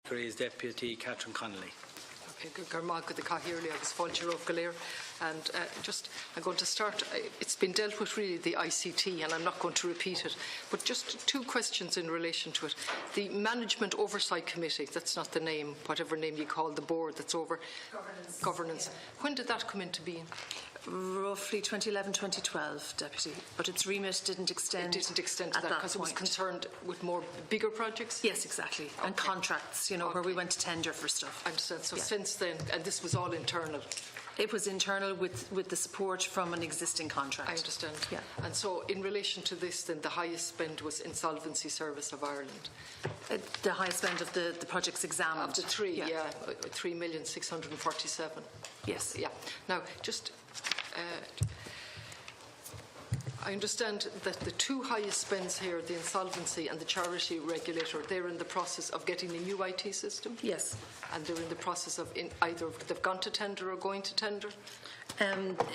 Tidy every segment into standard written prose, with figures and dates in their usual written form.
Is Deputy Catherine Connolly. Garmag the Cahirli, I was Fulcher of Galir, and I'm going to start. It's been dealt with really the ICT, and I'm not going to repeat it, but just two questions in relation to it. The Management Oversight Committee, that's not the name, whatever name you call the board that's over governance. When did that come into being? Roughly 2011-2012, Deputy, but its remit didn't extend. It didn't extend to that because it was concerned with more bigger projects? Yes, exactly, okay. And contracts, you know, where we went to tender for stuff. I understand. So since then, and this was all internal? It was internal with the support from an existing contract. I understand. Yeah. And so in relation to this, then, the highest spend was Insolvency Service of Ireland? The highest spend of the projects examined. Of the three, yeah 3,647,000. Yes. Yeah. Now, just... I understand that the two highest spends here, the insolvency and the charity regulator, they're in the process of getting a new IT system? Yes. And they're in the process of either they've gone to tender or going to tender?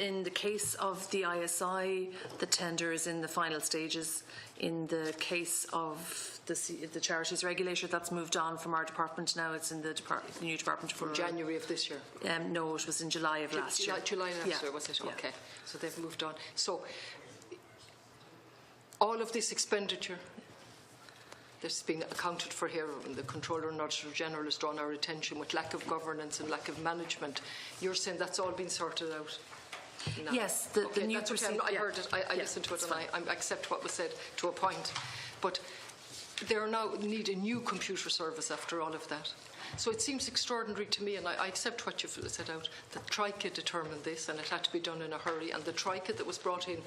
In the case of the ISI, the tender is in the final stages. In the case of the charities regulator, that's moved on from our department now. It's in the new department from January of this year. No, it was in July of last year. July last year, was it? Okay, so they've moved on. So all of this expenditure that's been accounted for here, and the Controller and Auditor General has drawn our attention with lack of governance and lack of management. You're saying that's all been sorted out? No. Yes, the new procedure. I heard it. I listened to it, and I accept what was said to a point. But they now need a new computer service after all of that. So it seems extraordinary to me, and I accept what you've set out, that Troika determined this, and it had to be done in a hurry, and the Troika that was brought in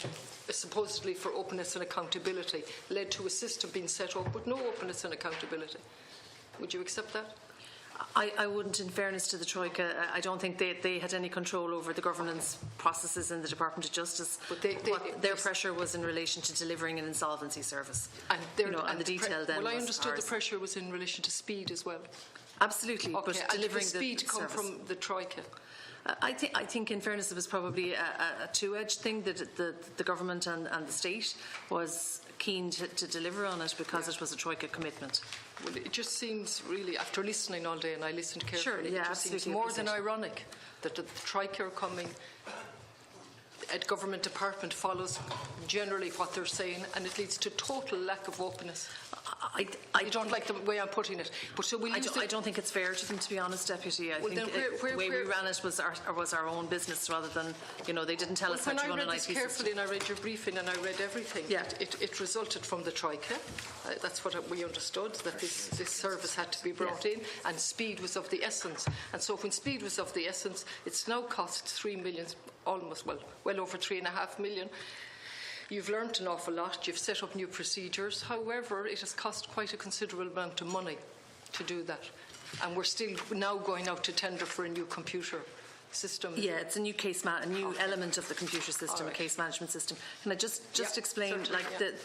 supposedly for openness and accountability led to a system being set up with no openness and accountability. Would you accept that? I wouldn't, in fairness to the Troika. I don't think they had any control over the governance processes in the Department of Justice. But their pressure was in relation to delivering an insolvency service. And, and the detail then. Well, I understood ours. The pressure was in relation to speed as well. Absolutely, okay. But delivering the speed the come service. From the Troika? I think, in fairness, it was probably a two-edged thing that the government and the state was keen to deliver on it because it was a Troika commitment. Well, it just seems really, after listening all day, and I listened carefully, sure, it just seems more than ironic that the Troika are coming. A government department follows generally what they're saying, and it leads to total lack of openness. I don't like the way I'm putting it, but so I don't think it's fair to them, to be honest, Deputy. I think the way we ran it was our own business rather than, they didn't tell us how to run an IT system. When I read this carefully, and I read your briefing and I read everything, it resulted from the Troika. That's what we understood, that this service had to be brought in, and speed was of the essence. And so when speed was of the essence, it's now cost 3 million, almost, well over 3.5 million. You've learnt an awful lot, you've set up new procedures. However, it has cost quite a considerable amount of money to do that. And we're still now going out to tender for a new computer system. Yeah, it's a new a new element of the computer system, a case management system. Can I just explain,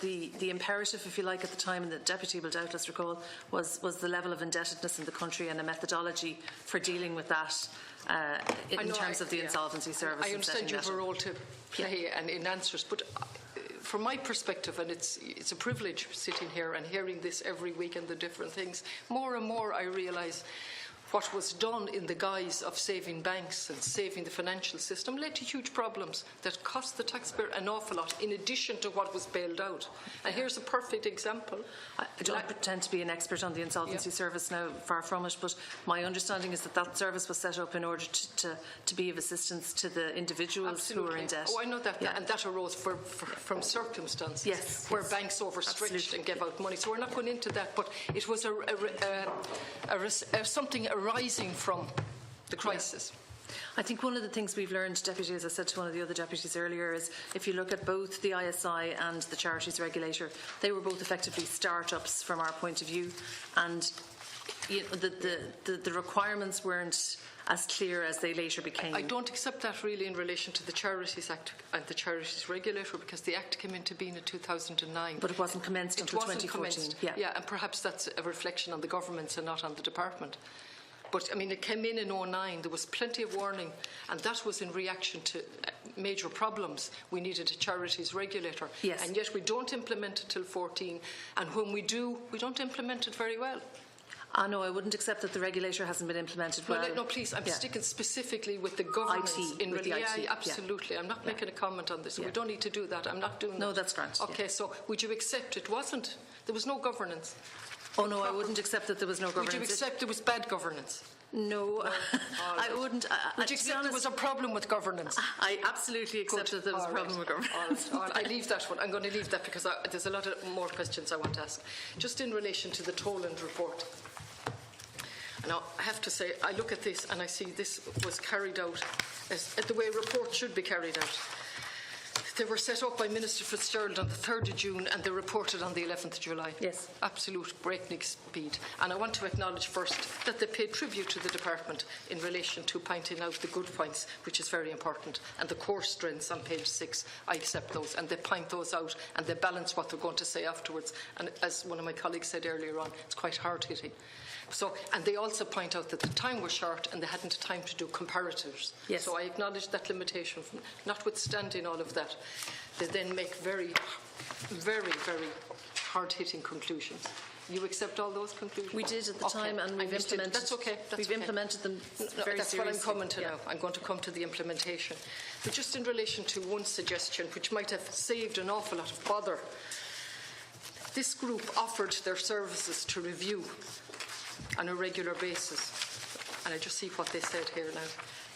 the imperative, if you like, at the time, and the Deputy will doubtless recall, was the level of indebtedness in the country and a methodology for dealing with that in terms of the insolvency service. I understand you have a role to play and in answers, but from my perspective, and it's a privilege sitting here and hearing this every week and the different things, more and more I realise what was done in the guise of saving banks and saving the financial system led to huge problems that cost the taxpayer an awful lot, in addition to what was bailed out. And here's a perfect example. I don't pretend to be an expert on the insolvency service now, far from it, but my understanding is that service was set up in order to be of assistance to the individuals who were in debt. Oh, I know that, and that arose from circumstances where banks overstretched and gave out money. So we're not going into that, but it was something arising from the crisis. I think one of the things we've learned, Deputy, as I said to one of the other deputies earlier, is if you look at both the ISI and the charities regulator, they were both effectively start-ups from our point of view, and the requirements weren't as clear as they later became. I don't accept that really in relation to the Charities Act and the Charities Regulator, because the Act came into being in 2009. But it wasn't commenced until 2014. Yeah, and perhaps that's a reflection on the governments and not on the department. But, I mean, it came in 2009. There was plenty of warning, and that was in reaction to major problems. We needed a charities regulator. Yes. And yet we don't implement it till 2014, and when we do, we don't implement it very well. No, I wouldn't accept that the regulator hasn't been implemented well. No, please, I'm sticking specifically with the governance. IT, with the IT. Yeah, absolutely. I'm not making a comment on this. We don't need to do that. I'm not doing that. No, that's grand. Okay, so would you accept it wasn't? There was no governance. Oh, no, I wouldn't accept that there was no governance. Would you accept there was bad governance? No, I wouldn't. Would you accept there was a problem with governance? I absolutely accept that there was a problem with governance. All right. I leave that one. I'm going to leave that because there's a lot of more questions I want to ask. Just in relation to the Toland report. Now, I have to say, I look at this and I see this was carried out as the way reports should be carried out. They were set up by Minister Fitzgerald on the 3rd of June and they reported on the 11th of July. Yes. Absolute breakneck speed. And I want to acknowledge first that they paid tribute to the department in relation to pointing out the good points, which is very important, and the core strengths on page 6. I accept those, and they point those out and they balance what they're going to say afterwards. And as one of my colleagues said earlier on, it's quite hard-hitting. So, and they also point out that the time was short and they hadn't time to do comparatives. Yes. So I acknowledge that limitation. Notwithstanding all of that, they then make very, very, very hard-hitting conclusions. You accept all those conclusions? We did at the time, and we've implemented. That's okay. We've implemented them very that's seriously. what I'm coming to now. I'm going to come to the implementation. But just in relation to one suggestion, which might have saved an awful lot of bother, this group offered their services to review on a regular basis. And I just see what they said here now.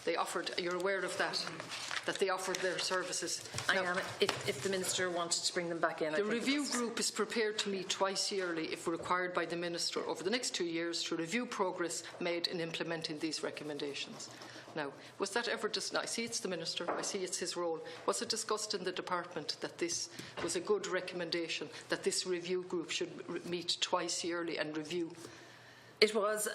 They offered, you're aware of that they offered their services. I am, if the Minister wanted to bring them back in. The review group is prepared to meet twice yearly if required by the Minister over the next 2 years to review progress made in implementing these recommendations. Now, was that ever discussed? I see it's the Minister, I see it's his role. Was it discussed in the department that this was a good recommendation, that this review group should meet twice yearly and review? It was.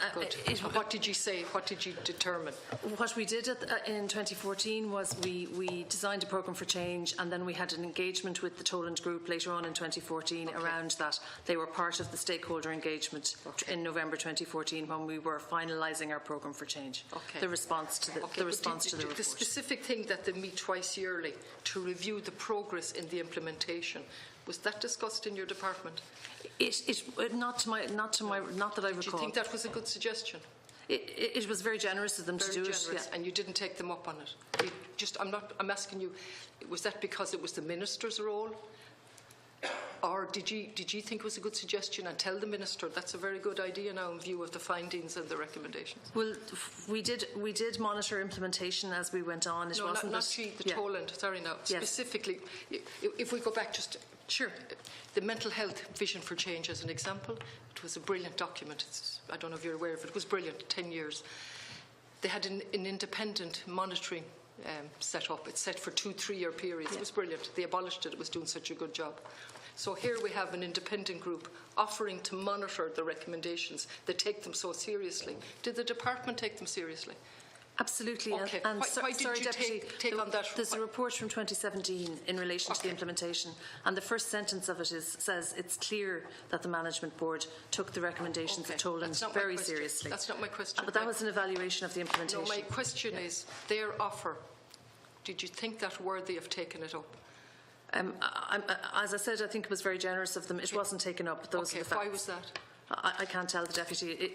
What did you say? What did you determine? What we did in 2014 was we designed a programme for change, and then we had an engagement with the Toland Group later on in 2014 around that. They were part of the stakeholder engagement in November 2014 when we were finalising our programme for change. The response to the report. The specific thing that they meet twice yearly to review the progress in the implementation, was that discussed in your department? Not that I recall. Do you think that was a good suggestion? It was very generous of them to do it. Yeah. And you didn't take them up on it. I'm asking you, was that because it was the Minister's role? Or did you think it was a good suggestion and tell the Minister that's a very good idea now in view of the findings and the recommendations? Well, we did monitor implementation as we went on. It wasn't the Toland. Sorry, now specifically, if we go back just. Sure. The Mental Health Vision for Change, as an example, it was a brilliant document. I don't know if you're aware of it. It was brilliant, 10 years. They had an independent monitoring set up. It's set for 2-3 year periods. It was brilliant. They abolished it. It was doing such a good job. So here we have an independent group offering to monitor the recommendations. They take them so seriously. Did the department take them seriously? Absolutely. Okay. Why did you take on that? There's a report from 2017 in relation to the implementation, and the first sentence of it says it's clear that the Management Board took the recommendations of Toland very seriously. That's not my question. But that was an evaluation of the implementation. No, my question is, their offer, did you think that worthy of taking it up? As I said, I think it was very generous of them. It wasn't taken up. Those are the facts. Why was that? I can't tell the Deputy.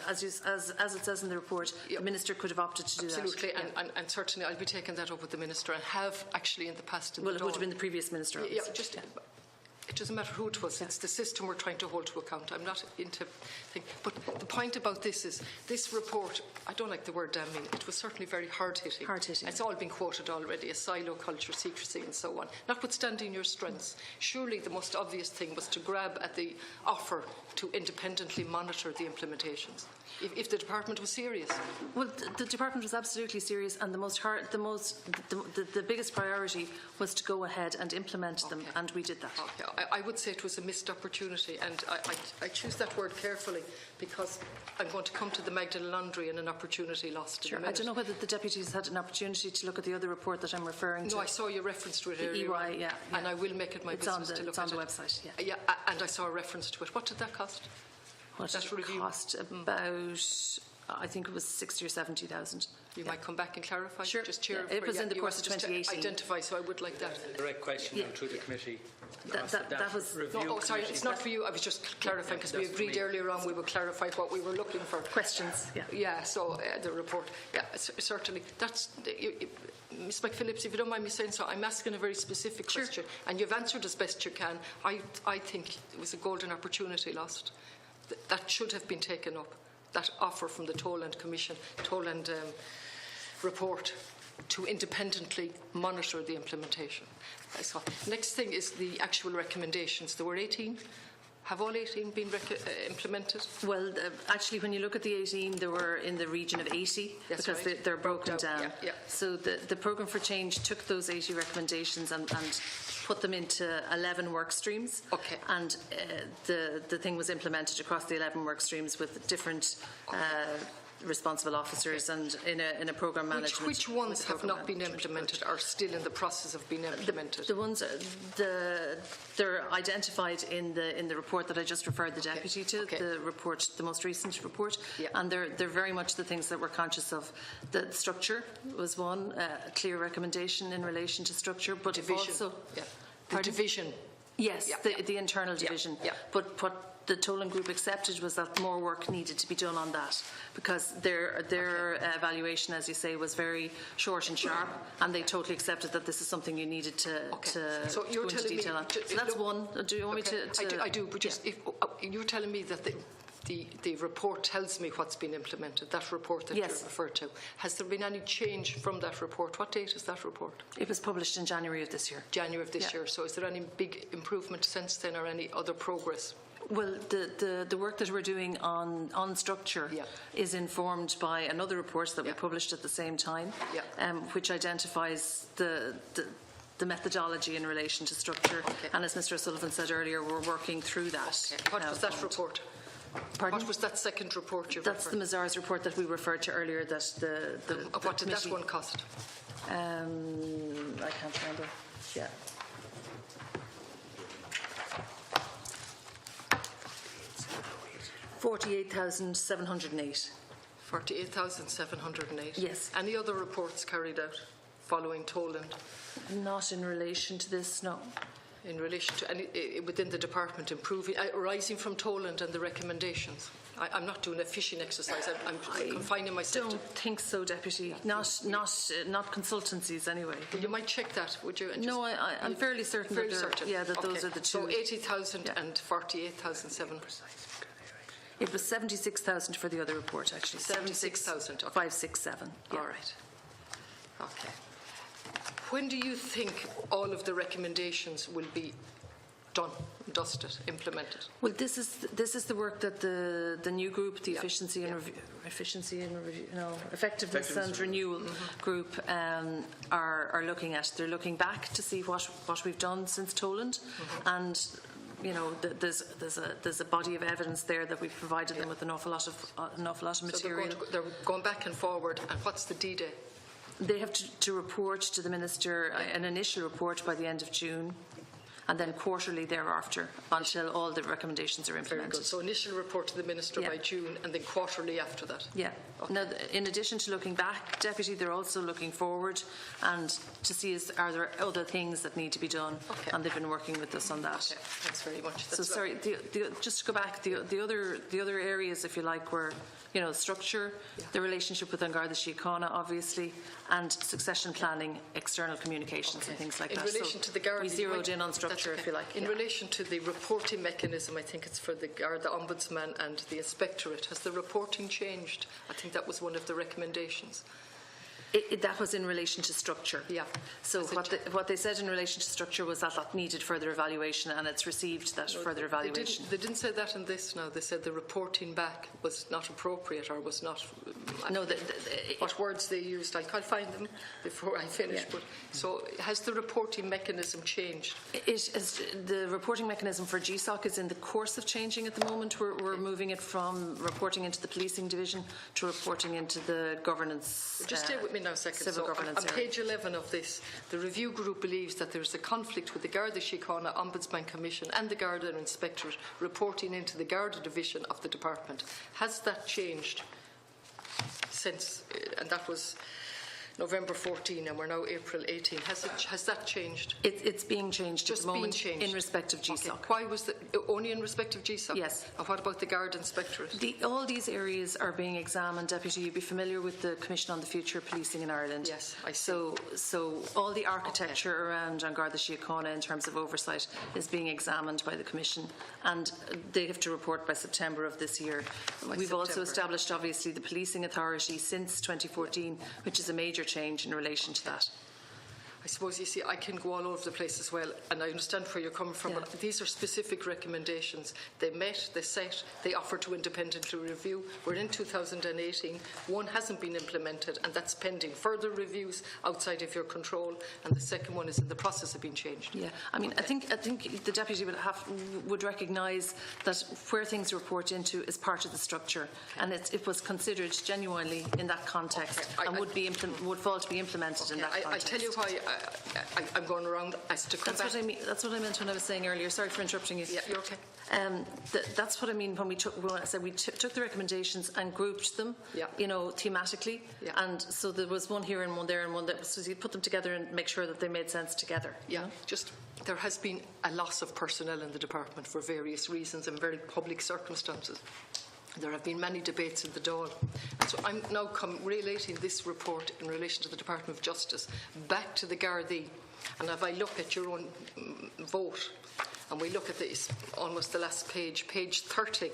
As it says in the report, the Minister could have opted to do that. Absolutely, and certainly I'll be taking that up with the Minister and have actually in the past. Well, it would have been the previous Minister. It doesn't matter who it was. It's the system we're trying to hold to account. I'm not into things. But the point about this is, this report, I don't like the word damning, it was certainly very hard-hitting. It's all been quoted already, a silo culture, secrecy and so on. Notwithstanding your strengths, surely the most obvious thing was to grab at the offer to independently monitor the implementations. If the department was serious. Well, the department was absolutely serious, and the biggest priority was to go ahead and implement them, and we did that. Okay. I would say it was a missed opportunity, and I choose that word carefully because I'm going to come to the Magdalene Laundry and an opportunity lost. Sure. I don't know whether the deputies had an opportunity to look at the other report that I'm referring to. No, I saw you reference to it earlier. EY, yeah. And I will make it my business to look at it. It's on the website, yeah. Yeah, and I saw a reference to it. What did that cost? What did it cost? About I think it was 60 or 70,000. You might come back and clarify. Sure. Just Chair, It was in the you course of want to just 2018. identify, so I would like that. Direct question Yeah. through the committee. That was... review No, sorry, it's not for you. I was just clarifying because we agreed earlier on we would clarify what we were looking for. Questions, yeah. Yeah, so the report. Yeah, certainly. That's... Ms McPhillips, if you don't mind me saying so, I'm asking a very specific question, and you've answered as best you can. I think it was a golden opportunity lost. That should have been taken up, that offer from the Toland Commission, Toland report, to independently monitor the implementation. So, next thing is the actual recommendations. There were 18. Have all 18 been implemented? Well, actually, when you look at the 18, they were in the region of 80 That's because right. they're broken down. Yeah, yeah. So the Programme for Change took those 80 recommendations and put them into 11 work streams. Okay. And the thing was implemented across the 11 work streams with different responsible officers and in a programme management. Which ones have not been implemented or still in the process of being implemented? The ones they're identified in the report that I just referred the deputy to, the report, the most recent report, and they're very much the things that we're conscious of. The structure was one, a clear recommendation in relation to structure, but division. Also the division. Yes, the internal division. But what the Toland Group accepted was that more work needed to be done on that because their evaluation, as you say, was very short and sharp, and they totally accepted that this is something you needed to so you're go into telling detail me, on. So that's one. Do you want me to? I do, but just if you're telling me that the report tells me what's been implemented, that report that you referred to. Has there been any change from that report? What date is that report? It was published in January of this year. January of this year. So is there any big improvement since then or any other progress? Well, the work that we're doing on structure is informed by another report that we published at the same time, which identifies the methodology in relation to structure. And as Mr. O'Sullivan said earlier, we're working through that. What was that report? Pardon? What was that second report you That's referred? the Mazars report that we referred to earlier. That what did that one cost? I can't remember. Yeah. $48,708. 48,708. Yes. Any other reports carried out following Toland? Not in relation to this, no. In relation to any within the department improving, arising from Toland and the recommendations. I'm not doing a fishing exercise. I'm confining myself. I don't think so, Deputy. Not consultancies anyway. Well, you might check that, would you? No, I'm fairly certain that those are the two. So 80,000 and 48,700. It was 76,000 for the other report, actually. 76,000. Okay. 567. All right. Okay. When do you think all of the recommendations will be done, dusted, implemented? Well, this is the work that the new group, the effectiveness and renewal group are looking at. They're looking back to see what we've done since Toland, and you know, there's a body of evidence there that we've provided them with an awful lot of material. So they're going back and forward. And what's the D-Day? They have to report to the Minister an initial report by the end of June, and then quarterly thereafter until all the recommendations are implemented. Very good. So initial report to the Minister by June and then quarterly after that? Yeah. Okay. Now, in addition to looking back, Deputy, they're also looking forward and to see are there other things that need to be done, and they've been working with us on that. Okay. Thanks very much. So sorry, just to go back, the other areas, if you like, were structure, the relationship with An Garda Síochána, obviously, and succession planning, external communications and things like that. In relation to the Garda, we zeroed in on structure, if you like. In relation to the reporting mechanism, I think it's for the Garda Ombudsman and the Inspectorate. Has the reporting changed? I think that was one of the recommendations. That was in relation to structure. Yeah. So what they said in relation to structure was that needed further evaluation, and it's received that further evaluation. They didn't say that in this now. They said the reporting back was not appropriate or was not... No, what words they used, I'll find them before I finish. But so has the reporting mechanism changed? The reporting mechanism for GSOC is in the course of changing at the moment. We're moving it from reporting into the policing division to reporting into the governance. Just stay with me now a second. So on page 11 of this, the review group believes that there is a conflict with the Garda Síochána Ombudsman Commission and the Garda Inspectorate reporting into the Garda division of the department. Has that changed? since, and that was November 14 and we're now April 18. Has that changed? It's being changed Just at the moment being changed. in respect of GSOC. Okay. Why was only in respect of GSOC? Yes. And what about the Guard Inspectorate? All these areas are being examined, Deputy. You'd be familiar with the Commission on the Future of Policing in Ireland. Yes, I see. So all the architecture around An Garda Síochána in terms of oversight is being examined by the Commission, and they have to report by September of this year. We've also established, obviously, the Policing Authority since 2014, which is a major change in relation to that. I suppose, you see, I can go all over the place as well, and I understand where you're coming from, but these are specific recommendations. They met, they set, they offered to independently review. We're in 2018. One hasn't been implemented, and that's pending further reviews outside of your control, and the second one is in the process of being changed. Yeah, I mean, I think the Deputy would recognise that where things report into is part of the structure, and it was considered genuinely in that context, and would fall to be implemented in that context. I tell you why I'm going around as to come back. That's what I meant when I was saying earlier. Sorry for interrupting you. Yeah, you're okay. That's what I mean when I said we took the recommendations and grouped them, thematically. Yeah. And so there was one here and one there and one there. So you put them together and make sure that they made sense together. Yeah, there has been a loss of personnel in the department for various reasons and very public circumstances. There have been many debates in the Dáil. And so I'm now relating this report in relation to the Department of Justice back to the Gardaí. And if I look at your own vote, and we look at this, almost the last page, page 30,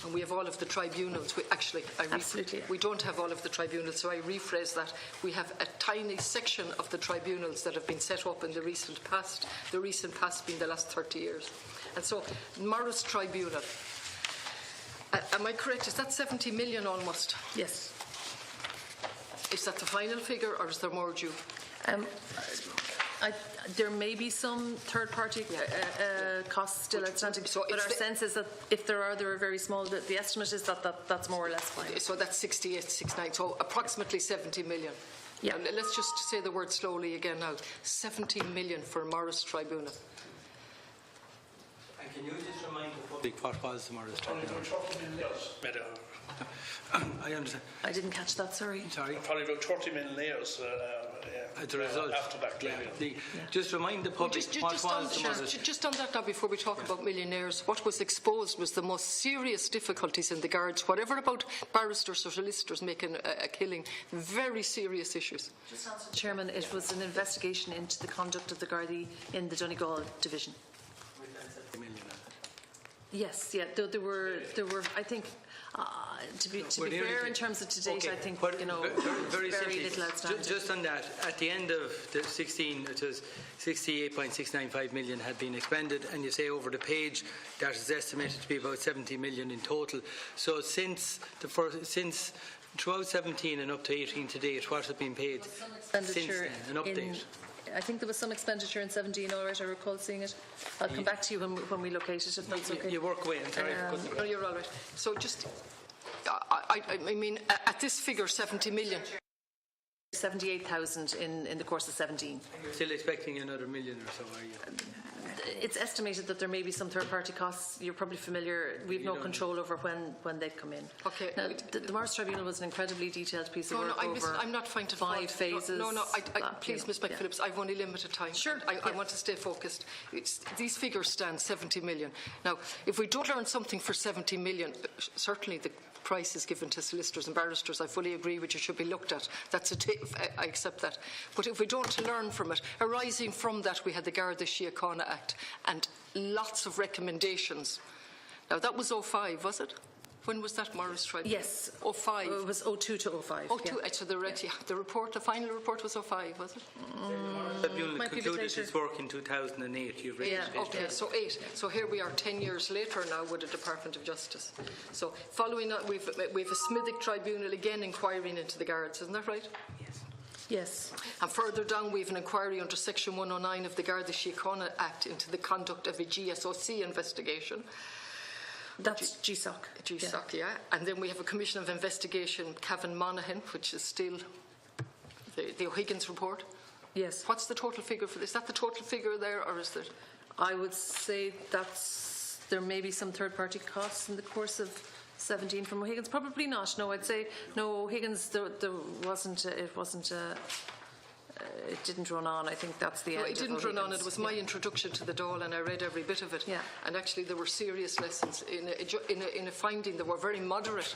and we have all of the tribunals. We don't have all of the tribunals, so I rephrase that. We have a tiny section of the tribunals that have been set up in the recent past being the last 30 years. And so, Morris Tribunal, am I correct? Is that 70 million almost? Yes. Is that the final figure, or is there more due? There may be some third-party costs still outstanding, but our sense is that if there are very small. The estimate is that's more or less fine. So that's 68, 69, so approximately 70 million. Yeah. Let's just say the word slowly again now. 70 million for Morris Tribunal. And can you just remind the public what was the Morris Tribunal? I understand. I didn't catch that, sorry. Probably about 30 million layers as a result. After that tribunal. Just remind the public what was the Morris. Just on that now, before we talk about millionaires, what was exposed was the most serious difficulties in the Guards, whatever about barristers or solicitors making a killing, very serious issues. Chairman, it was an investigation into the conduct of the Gardaí in the Donegal division. Yes, yeah, there were, I think, to be fair in terms of to date, I think, very little outstanding. Just on that, at the end of the 16, it was 68.695 million had been expended, and you say over the page that is estimated to be about 70 million in total. So since throughout 17 and up to 18 to date, what has been paid since then? An update. I think there was some expenditure in 17, all right, I recall seeing it. I'll come back to you when we locate it, if that's okay. You work away, I'm sorry. No, you're all right. So just, I mean, at this figure, 70 million. 78,000 in the course of 17. You're still expecting another million or so, are you? It's estimated that there may be some third-party costs. You're probably familiar. We have no control over when they come in. Okay. Now, the Morris Tribunal was an incredibly detailed piece of work I'm not trying to 5 phases. Please, Ms. McPhillips, I've only limited time. Sure. I want to stay focused. These figures stand 70 million. Now, if we don't learn something for 70 million, certainly the price is given to solicitors and barristers. I fully agree with you, should be looked at. I accept that. But if we don't learn from it, arising from that, we had the Garda Síochána Act and lots of recommendations. Now, that was 05, was it? When was that Morris Tribunal? Yes. 05. It was 02 to 05. 02, yeah. So the final report was 05, was it? The tribunal concluded its work in 2008. You've read it. Okay, so 8. So here we are 10 years later now with the Department of Justice. So following that, we've a Smithic Tribunal again inquiring into the Guards, isn't that right? Yes. And further down, we have an inquiry under Section 109 of the Garda Síochána Act into the conduct of a GSOC investigation. That's GSOC. GSOC, yeah. And then we have a Commission of Investigation, Cavan Monaghan, which is still the O'Higgins report. Yes. What's the total figure for this? Is that the total figure there, or is there? I would say there may be some third-party costs in the course of 17 from O'Higgins? Probably not. No, I'd say no. O'Higgins, there wasn't. It didn't run on. I think that's the No, end. it didn't of run on. O'Higgins. It was my introduction to the Dáil, and I read every bit of it. Yeah. And actually, there were serious lessons in a finding that were very moderate.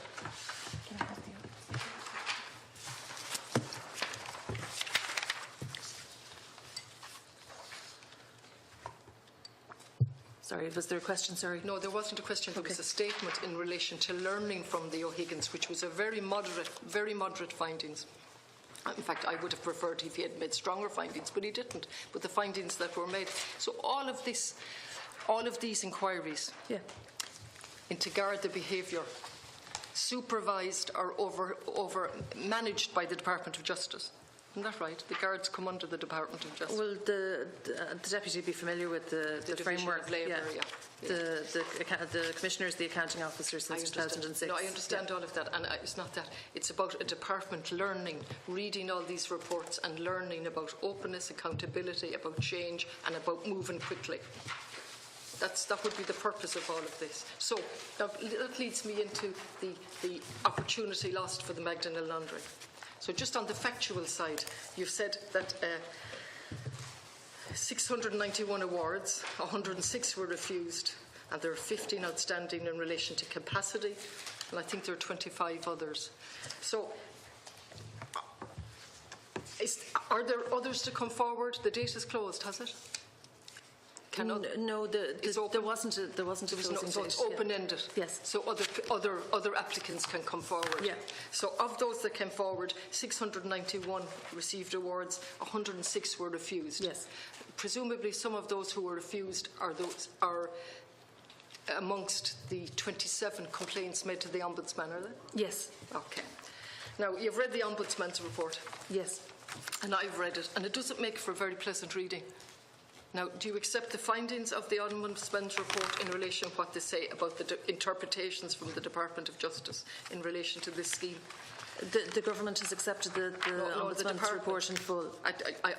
Sorry, was there a question? Sorry. No, there wasn't a question. There was a statement in relation to learning from the O'Higgins, which was a very moderate findings. In fact, I would have preferred if he had made stronger findings, but he didn't. But the findings that were made. So all of these inquiries into Garda behaviour, supervised or over managed by the Department of Justice. Isn't that right? The guards come under the Department of Justice. Well, the deputy would be familiar with the framework. Of Labour, yeah. The commissioners, the accounting officers since 2006. No, I understand all of that, and it's not that. It's about a department learning, reading all these reports and learning about openness, accountability, about change, and about moving quickly. That would be the purpose of all of this. So now, that leads me into the opportunity lost for the Magdalen Laundry. So just on the factual side, you've said that 691 awards, 106 were refused, and there are 15 outstanding in relation to capacity, and I think there are 25 others. So are there others to come forward? The date is closed, has it? No, there wasn't a closing so it's open-ended. Yes. So other applicants can come forward. Yeah. So of those that came forward, 691 received awards, 106 were refused. Yes. Presumably, some of those who were refused are amongst the 27 complaints made to the Ombudsman, are they? Yes. Okay. Now, you've read the Ombudsman's report. Yes. And I've read it, and it doesn't make for very pleasant reading. Now, do you accept the findings of the Ombudsman's report in relation to what they say about the interpretations from the Department of Justice in relation to this scheme? The government has accepted the Ombudsman's report in full.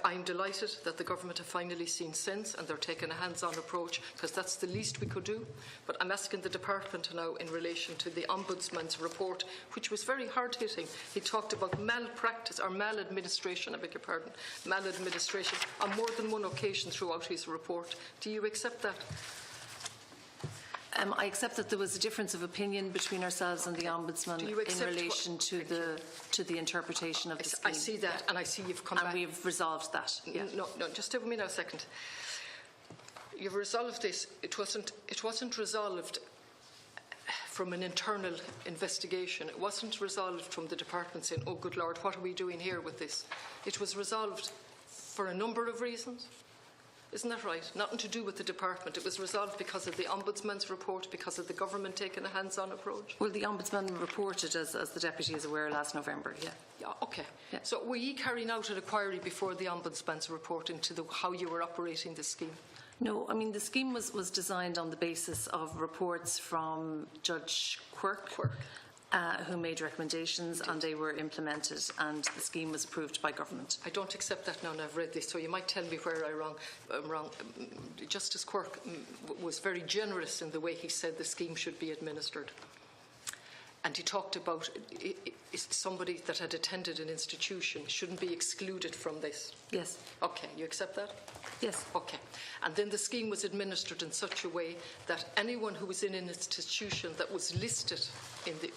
I'm delighted that the government have finally seen sense and they're taking a hands-on approach, because that's the least we could do. But I'm asking the department now in relation to the Ombudsman's report, which was very hard-hitting. He talked about malpractice or maladministration, I beg your pardon, maladministration on more than one occasion throughout his report. Do you accept that? I accept that there was a difference of opinion between ourselves and the Ombudsman in relation to the interpretation of the scheme. I see that, and I see you've come back. And we've resolved that. Yeah. No, just stay with me now a second. You've resolved this. It wasn't resolved from an internal investigation. It wasn't resolved from the department saying, "Oh, good Lord, what are we doing here with this?" It was resolved for a number of reasons. Isn't that right? Nothing to do with the department. It was resolved because of the Ombudsman's report, because of the government taking a hands-on approach. Well, the Ombudsman reported, as the Deputy is aware, last November, yeah. Yeah, okay. Yeah. So were you carrying out an inquiry before the Ombudsman's report into how you were operating the scheme? No, I mean, the scheme was designed on the basis of reports from Judge Quirk. Who made recommendations, and they were implemented, and the scheme was approved by government. I don't accept that now, and I've read this, so you might tell me where I'm wrong. Justice Quirk was very generous in the way he said the scheme should be administered. And he talked about somebody that had attended an institution shouldn't be excluded from this. Yes. Okay, you accept that? Yes. Okay. And then the scheme was administered in such a way that anyone who was in an institution that was listed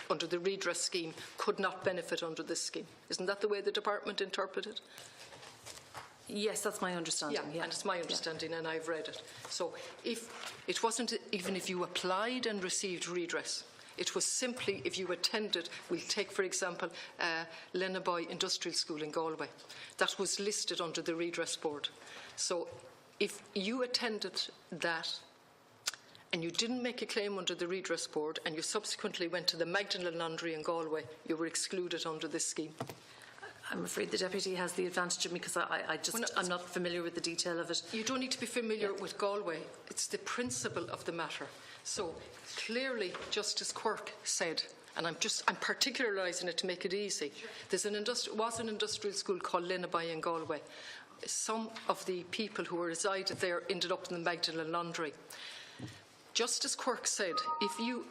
under the redress scheme could not benefit under this scheme. Isn't that the way the department interpreted? Yes, that's my understanding. Yeah, and it's my understanding, and I've read it. So if it wasn't even if you applied and received redress, it was simply if you attended, we'll take for example Lennaboy Industrial School in Galway, that was listed under the redress board. So if you attended that and you didn't make a claim under the redress board and you subsequently went to the Magdalen Laundry in Galway, you were excluded under this scheme. I'm afraid the Deputy has the advantage of me because I'm not familiar with the detail of it. You don't need to be familiar with Galway. It's the principle of the matter. So clearly Justice Quirk said, and I'm particularising it to make it easy, there's an industrial school called Lennaboy in Galway. Some of the people who resided there ended up in the Magdalen Laundry. Justice Quirk said, if you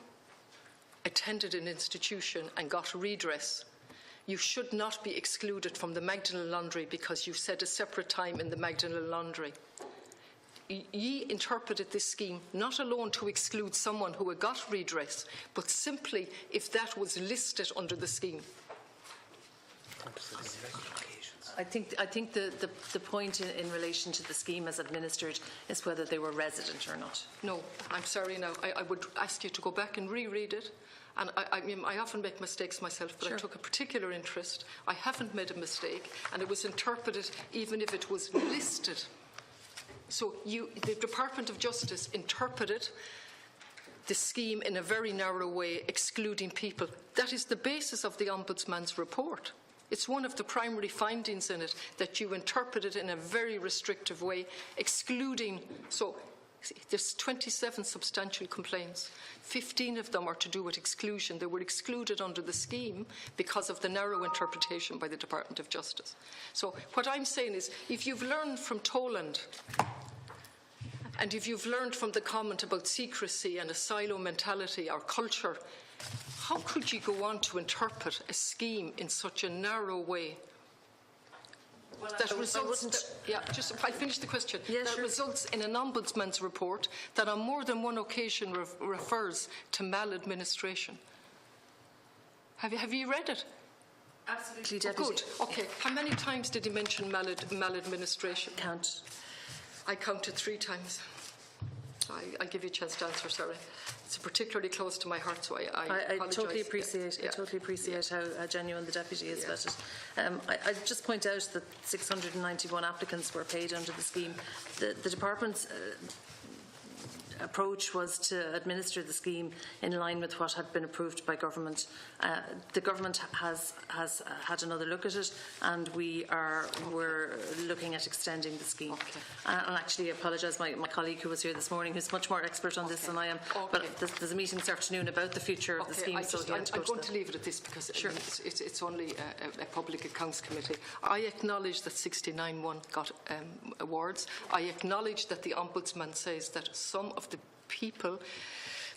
attended an institution and got redress, you should not be excluded from the Magdalen Laundry because you said a separate time in the Magdalen Laundry. Ye interpreted this scheme not alone to exclude someone who had got redress, but simply if that was listed under the scheme. I think the point in relation to the scheme as administered is whether they were resident or not. No, I'm sorry now. I would ask you to go back and reread it. And I mean, I often make mistakes myself, but I took a particular interest. I haven't made a mistake, and it was interpreted even if it was listed. So the Department of Justice interpreted the scheme in a very narrow way, excluding people. That is the basis of the Ombudsman's report. It's one of the primary findings in it, that you interpret it in a very restrictive way, excluding. So there's 27 substantial complaints. 15 of them are to do with exclusion. They were excluded under the scheme because of the narrow interpretation by the Department of Justice. So what I'm saying is, if you've learned from Toland, and if you've learned from the comment about secrecy and a silo mentality or culture, how could you go on to interpret a scheme in such a narrow way? I'll finish the question. Yeah, that results in an Ombudsman's report that on more than one occasion refers to maladministration. Have you read it? Absolutely, Deputy. Good. Okay. How many times did he mention maladministration? Count. I counted 3 times. I'll give you a chance to answer, sorry. It's particularly close to my heart, so I totally appreciate. I totally appreciate how genuine the deputy is about it. I just point out that 691 applicants were paid under the scheme. The department's approach was to administer the scheme in line with what had been approved by government. The government has had another look at it, and we're looking at extending the scheme. Okay. And actually, I apologise, my colleague who was here this morning, who's much more expert on this than I am, but there's a meeting this afternoon about the future of the scheme. I'm going to leave it at this because it's only a public accounts committee. I acknowledge that 69 got awards. I acknowledge that the Ombudsman says that some of the people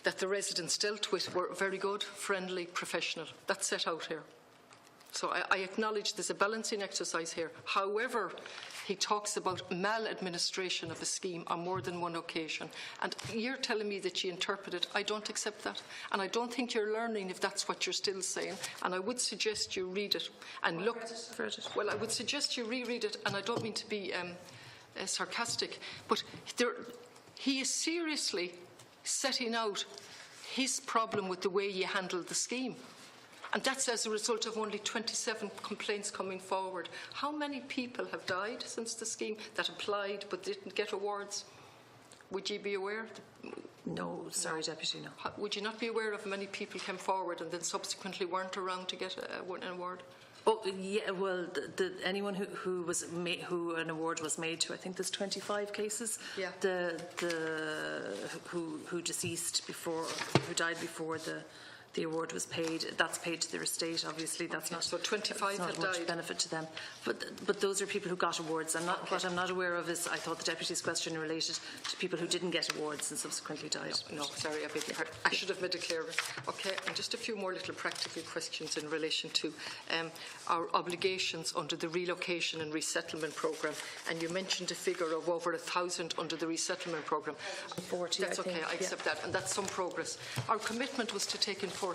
that the residents dealt with were very good, friendly, professional. That's set out here. So I acknowledge there's a balancing exercise here. However, he talks about maladministration of a scheme on more than one occasion. And you're telling me that you interpret it. I don't accept that. And I don't think you're learning if that's what you're still saying. And I would suggest you read it and look. Well, I would suggest you reread it, and I don't mean to be sarcastic, but he is seriously setting out his problem with the way you handled the scheme. And that's as a result of only 27 complaints coming forward. How many people have died since the scheme that applied but didn't get awards? Would you be aware? No, sorry, Deputy, no. Would you not be aware of many people came forward and then subsequently weren't around to get an award? Oh, yeah, well, anyone who an award was made to, I think there's 25 cases. Yeah. Who deceased before, who died before the award was paid. That's paid to their estate, obviously. That's not. So 25 have much died. Benefit to them. But those are people who got awards. What I'm not aware of is, I thought the deputy's question related to people who didn't get awards and subsequently died. No, sorry, I should have made it clearer. Okay, and just a few more little practical questions in relation to our obligations under the relocation and resettlement programme. And you mentioned a figure of over 1,000 under the resettlement programme. 40, that's okay, I accept that, and that's some progress. Our commitment was to take in 4,000.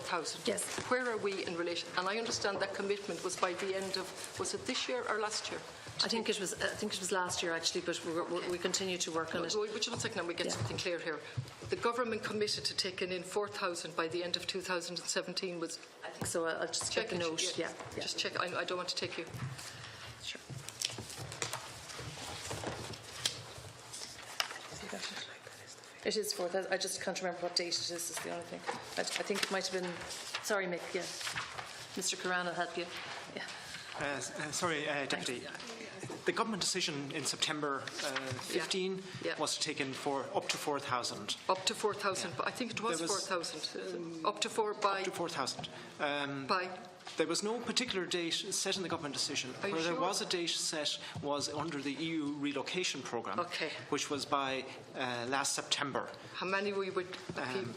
Yes. Where are we in relation? And I understand that commitment was by the end of, was it this year or last year? I think it was last year actually, but we continue to work on it. Which one second, we get something clear here. The government committed to taking in 4,000 by the end of 2017. Was I think so. I'll just check the note. Yeah. Just check. I don't want to take you. Sure. It is 4,000. I just can't remember what date it is the only thing. I think it might have been. Sorry, Mick. Yeah. Mr. Curran will help you. Yeah. Sorry, Deputy. The government decision in September 15 was to take in up to 4,000. Up to 4,000. I think it was 4,000. Up to 4 by. Up to 4,000. By. There was no particular date set in the government decision. Are you Where there sure? was a date set was under the EU relocation programme, Okay. which was by last September. How many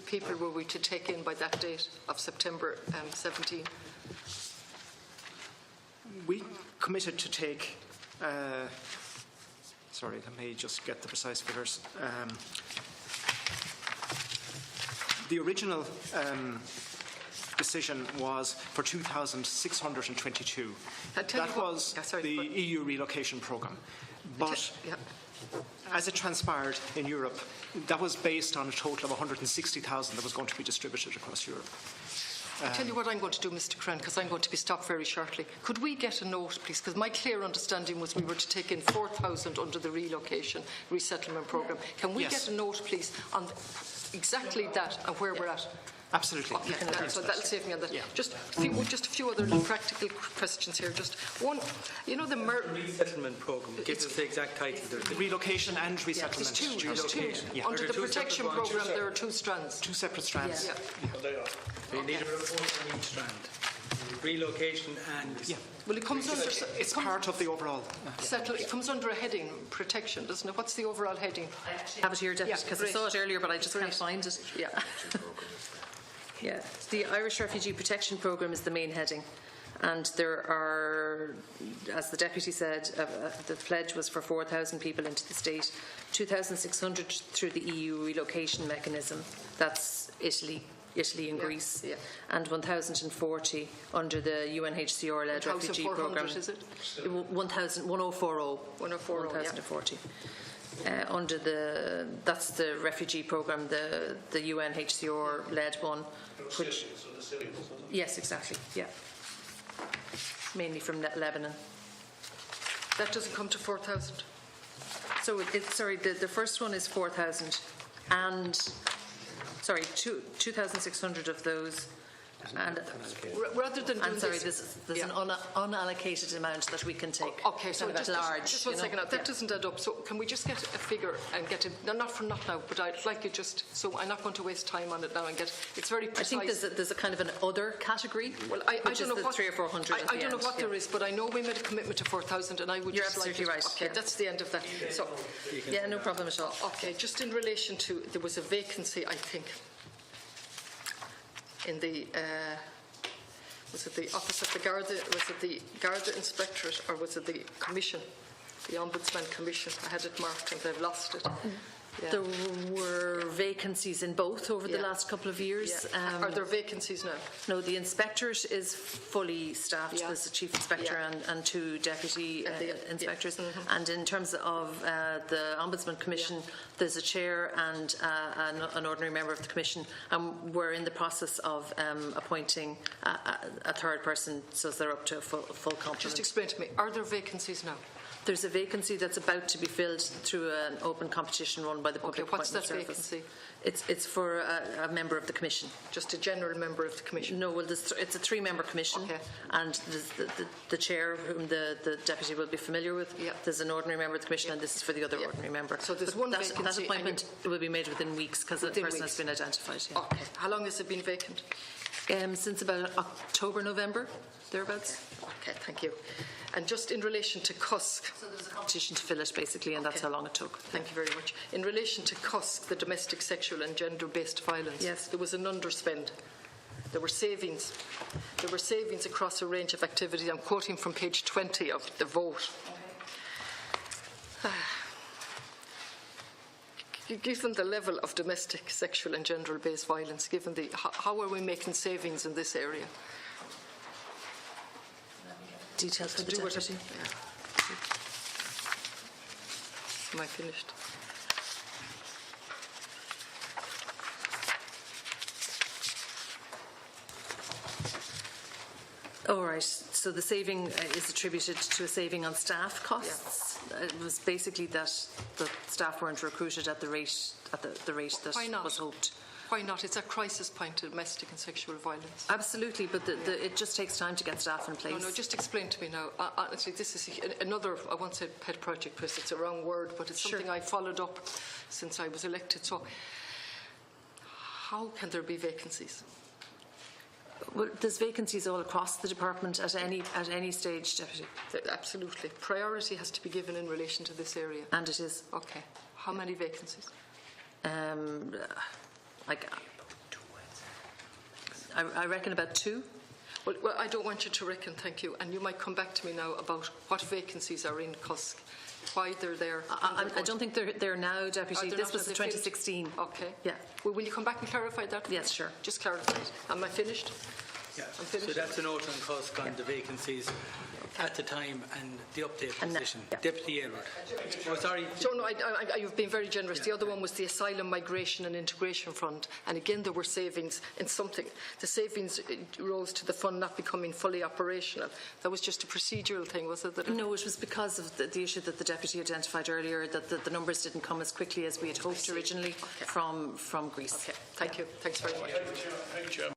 people were we to take in by that date of September 17? We committed to take, sorry, let me just get the precise figures. The original decision was for 2,622. That was the EU relocation programme. But as it transpired in Europe, that was based on a total of 160,000 that was going to be distributed across Europe. I'll tell you what I'm going to do, Mr. Crenn, because I'm going to be stopped very shortly. Could we get a note, please? Because my clear understanding was we were to take in 4,000 under the relocation resettlement programme. Can we get a note, please, on exactly that and where we're at? Absolutely. Okay, so that'll save me on that. Yeah. Just a few other practical questions here. Just one, you know the resettlement programme. Give us the exact title. The relocation and resettlement. There's two. Yeah. Under the protection programme, there are two strands. Two separate strands. You need a report on each strand. Relocation and... Yeah. Well, it comes under... It's part of the overall... It comes under a heading, protection, doesn't it? What's the overall heading? I actually have it here, Deputy, because I saw it earlier, but I just can't find it. Yeah. Yeah, the Irish Refugee Protection Programme is the main heading, and there are, as the Deputy said, the pledge was for 4,000 people into the state, 2,600 through the EU relocation mechanism, that's Italy and Greece, and 1,040 under the UNHCR-led refugee programme. Is it? 1040. 1,040. Under that's the refugee programme, the UNHCR-led one. Which, yes, exactly, yeah. Mainly from Lebanon. That doesn't come to 4,000? So, the first one is 4,000 and, 2,600 of those. And rather than doing there's an unallocated amount that we can take. Okay, so just large. Just one second. That doesn't add up. So can we just get a figure and get it? Not now, but I'd like you just. So I'm not going to waste time on it now and get. It's very precise. I think there's a kind of an other category. Well, I don't know what 300 or 400. I don't know what there is, but I know we made a commitment to 4,000, and I would. You're just absolutely like right. Okay, that's the end of that. So. Yeah, no problem at all. Okay, just in relation to there was a vacancy, I think. In the was it the office of the Garda? Was it the Garda Inspectorate or was it the Commission, the Ombudsman Commission? I had it marked and I've lost it. Yeah. There were vacancies in both over the last couple of years. Yeah. Are there vacancies now? No, the inspectorate is fully staffed. Yeah. There's a chief inspector and two deputy inspectors. Yeah. Mm-hmm. And in terms of the Ombudsman Commission, there's a chair and an ordinary member of the commission. And we're in the process of appointing a third person, so they're up to a full complement. Just explain to me, are there vacancies now? There's a vacancy that's about to be filled through an open competition run by the Public What's Appointment that Service. vacancy? It's for a member of the Commission. Just a general member of the Commission? No, well, it's a three-member Commission, and the chair, whom the Deputy will be familiar with, there's an ordinary member of the Commission, and this is for the other ordinary member. So there's one vacancy. That appointment will be made within weeks, because the person has been identified. Yeah. Okay. How long has it been vacant? Since about October, November, thereabouts. Okay, thank you. And just in relation to CUSC. So there's a competition to fill it, basically, and that's how long it took. Thank you very much. In relation to CUSC, the domestic, sexual and gender-based violence, there was an underspend. There were savings. There were savings across a range of activities. I'm quoting from page 20 of the vote. Given the level of domestic, sexual and gender-based violence, given the how are we making savings in this area? Details for the Deputy. Am I finished? All right. So the saving is attributed to a saving on staff costs. It was basically that the staff weren't recruited at the rate that was hoped. Why not? It's a crisis point to domestic and sexual violence. Absolutely, but it just takes time to get staff in place. No, just explain to me now. Honestly, this is another, I won't say pet project, because it's a wrong word, but it's something I followed up since I was elected. So how can there be vacancies? Well, there's vacancies all across the department at any stage, Deputy. Absolutely. Priority has to be given in relation to this area. And it is. Okay. How many vacancies? I reckon about 2. Well, I don't want you to reckon, thank you. And you might come back to me now about what vacancies are in CUSC, why they're there. I don't think they're there now, Deputy. This was the 2016. Okay. Yeah. Well, will you come back and clarify that? Yes, sure. Just clarify it. Am I finished? Yeah. I'm finished. So that's a note on CUSC on the vacancies at the time and the update position. Deputy Aylward. Oh, sorry. So, no, you've been very generous. The other one was the Asylum, Migration and Integration Fund. And again, there were savings in something. The savings rose to the fund not becoming fully operational. That was just a procedural thing, was it? No, it was because of the issue that the Deputy identified earlier, that the numbers didn't come as quickly as we had hoped originally from Greece. Okay, thank you. Thanks very much. Thank you, Chairman.